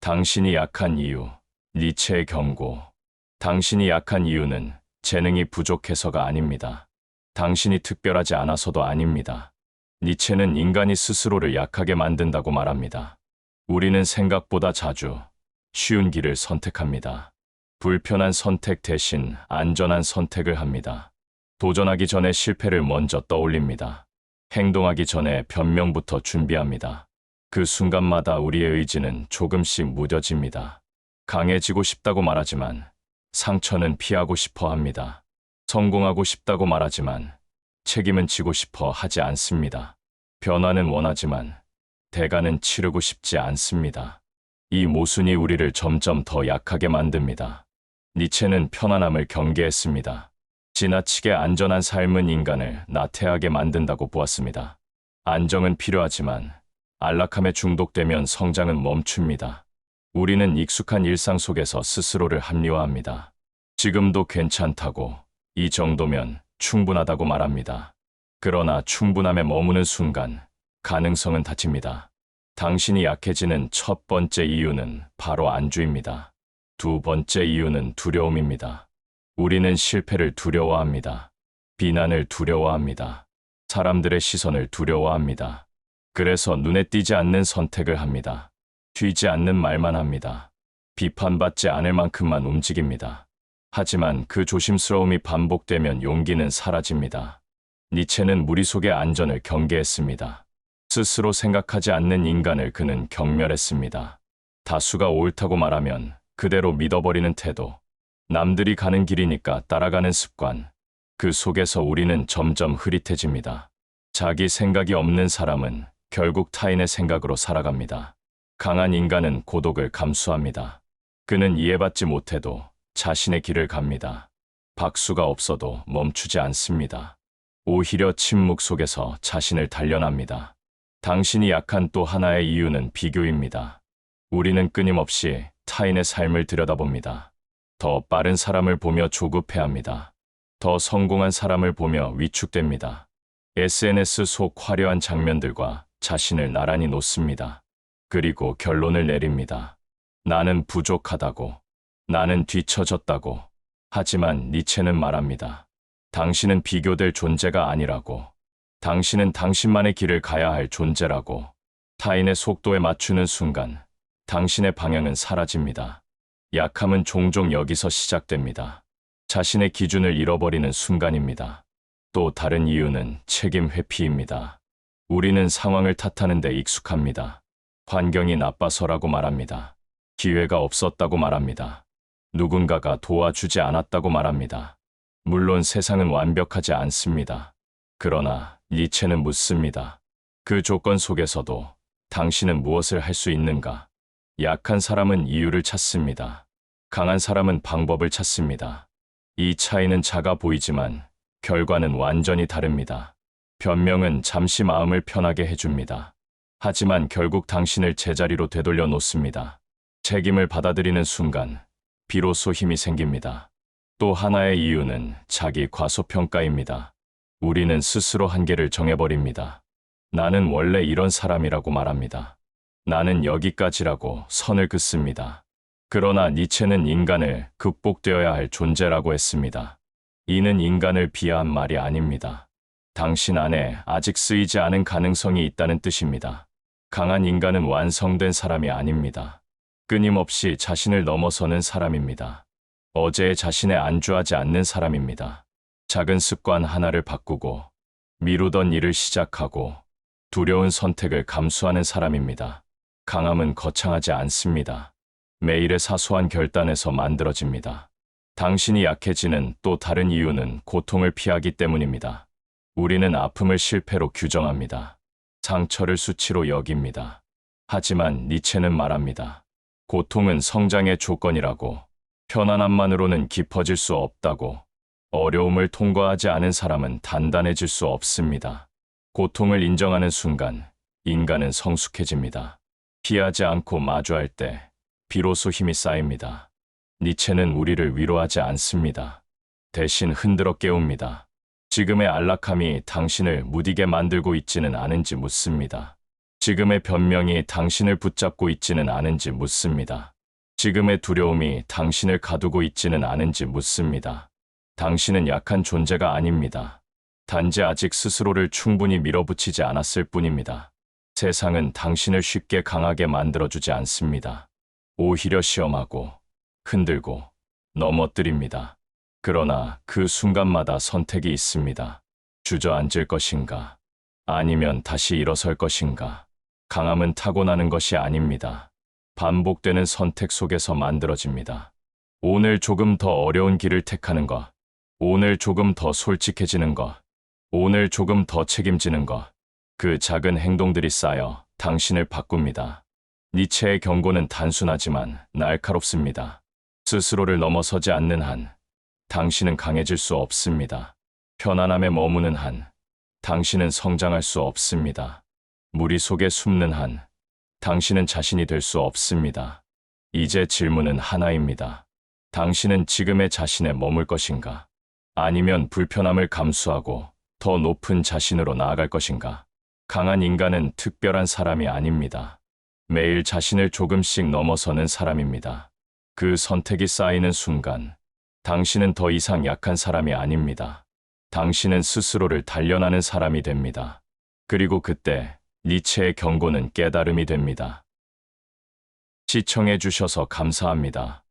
당신이 약한 이유, 니체의 경고. 당신이 약한 이유는 재능이 부족해서가 아닙니다. 당신이 특별하지 않아서도 아닙니다. 니체는 인간이 스스로를 약하게 만든다고 말합니다. 우리는 생각보다 자주 쉬운 길을 선택합니다. 불편한 선택 대신 안전한 선택을 합니다. 도전하기 전에 실패를 먼저 떠올립니다. 행동하기 전에 변명부터 준비합니다. 그 순간마다 우리의 의지는 조금씩 무뎌집니다. 강해지고 싶다고 말하지만 상처는 피하고 싶어 합니다. 성공하고 싶다고 말하지만 책임은 지고 싶어 하지 않습니다. 변화는 원하지만 대가는 치르고 싶지 않습니다. 이 모순이 우리를 점점 더 약하게 만듭니다. 니체는 편안함을 경계했습니다. 지나치게 안전한 삶은 인간을 나태하게 만든다고 보았습니다. 안정은 필요하지만 안락함에 중독되면 성장은 멈춥니다. 우리는 익숙한 일상 속에서 스스로를 합리화합니다. 지금도 괜찮다고, 이 정도면 충분하다고 말합니다. 그러나 충분함에 머무는 순간 가능성은 닫힙니다. 당신이 약해지는 첫 번째 이유는 바로 안주입니다. 두 번째 이유는 두려움입니다. 우리는 실패를 두려워합니다. 비난을 두려워합니다. 사람들의 시선을 두려워합니다. 그래서 눈에 띄지 않는 선택을 합니다. 튀지 않는 말만 합니다. 비판받지 않을 만큼만 움직입니다. 하지만 그 조심스러움이 반복되면 용기는 사라집니다. 니체는 무리 속의 안전을 경계했습니다. 스스로 생각하지 않는 인간을 그는 경멸했습니다. 다수가 옳다고 말하면 그대로 믿어버리는 태도, 남들이 가는 길이니까 따라가는 습관, 그 속에서 우리는 점점 흐릿해집니다. 자기 생각이 없는 사람은 결국 타인의 생각으로 살아갑니다. 강한 인간은 고독을 감수합니다. 그는 이해받지 못해도 자신의 길을 갑니다. 박수가 없어도 멈추지 않습니다. 오히려 침묵 속에서 자신을 단련합니다. 당신이 약한 또 하나의 이유는 비교입니다. 우리는 끊임없이 타인의 삶을 들여다봅니다. 더 빠른 사람을 보며 조급해합니다. 더 성공한 사람을 보며 위축됩니다. SNS 속 화려한 장면들과 자신을 나란히 놓습니다. 그리고 결론을 내립니다. 나는 부족하다고, 나는 뒤처졌다고. 하지만 니체는 말합니다. 당신은 비교될 존재가 아니라고. 당신은 당신만의 길을 가야 할 존재라고. 타인의 속도에 맞추는 순간 당신의 방향은 사라집니다. 약함은 종종 여기서 시작됩니다. 자신의 기준을 잃어버리는 순간입니다. 또 다른 이유는 책임 회피입니다. 우리는 상황을 탓하는 데 익숙합니다. 환경이 나빠서라고 말합니다. 기회가 없었다고 말합니다. 누군가가 도와주지 않았다고 말합니다. 물론 세상은 완벽하지 않습니다. 그러나 니체는 묻습니다. 그 조건 속에서도 당신은 무엇을 할 수 있는가? 약한 사람은 이유를 찾습니다. 강한 사람은 방법을 찾습니다. 이 차이는 작아 보이지만 결과는 완전히 다릅니다. 변명은 잠시 마음을 편하게 해줍니다. 하지만 결국 당신을 제자리로 되돌려 놓습니다. 책임을 받아들이는 순간 비로소 힘이 생깁니다. 또 하나의 이유는 자기 과소평가입니다. 우리는 스스로 한계를 정해버립니다. 나는 원래 이런 사람이라고 말합니다. 나는 여기까지라고 선을 긋습니다. 그러나 니체는 인간을 극복되어야 할 존재라고 했습니다. 이는 인간을 비하한 말이 아닙니다. 당신 안에 아직 쓰이지 않은 가능성이 있다는 뜻입니다. 강한 인간은 완성된 사람이 아닙니다. 끊임없이 자신을 넘어서는 사람입니다. 어제의 자신에 안주하지 않는 사람입니다. 작은 습관 하나를 바꾸고 미루던 일을 시작하고 두려운 선택을 감수하는 사람입니다. 강함은 거창하지 않습니다. 매일의 사소한 결단에서 만들어집니다. 당신이 약해지는 또 다른 이유는 고통을 피하기 때문입니다. 우리는 아픔을 실패로 규정합니다. 상처를 수치로 여깁니다. 하지만 니체는 말합니다. 고통은 성장의 조건이라고, 편안함만으로는 깊어질 수 없다고, 어려움을 통과하지 않은 사람은 단단해질 수 없습니다. 고통을 인정하는 순간 인간은 성숙해집니다. 피하지 않고 마주할 때 비로소 힘이 쌓입니다. 니체는 우리를 위로하지 않습니다. 대신 흔들어 깨웁니다. 지금의 안락함이 당신을 무디게 만들고 있지는 않은지 묻습니다. 지금의 변명이 당신을 붙잡고 있지는 않은지 묻습니다. 지금의 두려움이 당신을 가두고 있지는 않은지 묻습니다. 당신은 약한 존재가 아닙니다. 단지 아직 스스로를 충분히 밀어붙이지 않았을 뿐입니다. 세상은 당신을 쉽게 강하게 만들어주지 않습니다. 오히려 시험하고, 흔들고, 넘어뜨립니다. 그러나 그 순간마다 선택이 있습니다. 주저앉을 것인가? 아니면 다시 일어설 것인가? 강함은 타고나는 것이 아닙니다. 반복되는 선택 속에서 만들어집니다. 오늘 조금 더 어려운 길을 택하는 것, 오늘 조금 더 솔직해지는 것, 오늘 조금 더 책임지는 것, 그 작은 행동들이 쌓여 당신을 바꿉니다. 니체의 경고는 단순하지만 날카롭습니다. 스스로를 넘어서지 않는 한, 당신은 강해질 수 없습니다. 편안함에 머무는 한, 당신은 성장할 수 없습니다. 무리 속에 숨는 한, 당신은 자신이 될 수 없습니다. 이제 질문은 하나입니다. 당신은 지금의 자신에 머물 것인가? 아니면 불편함을 감수하고 더 높은 자신으로 나아갈 것인가? 강한 인간은 특별한 사람이 아닙니다. 매일 자신을 조금씩 넘어서는 사람입니다. 그 선택이 쌓이는 순간, 당신은 더 이상 약한 사람이 아닙니다. 당신은 스스로를 단련하는 사람이 됩니다. 그리고 그때 니체의 경고는 깨달음이 됩니다. 시청해 주셔서 감사합니다.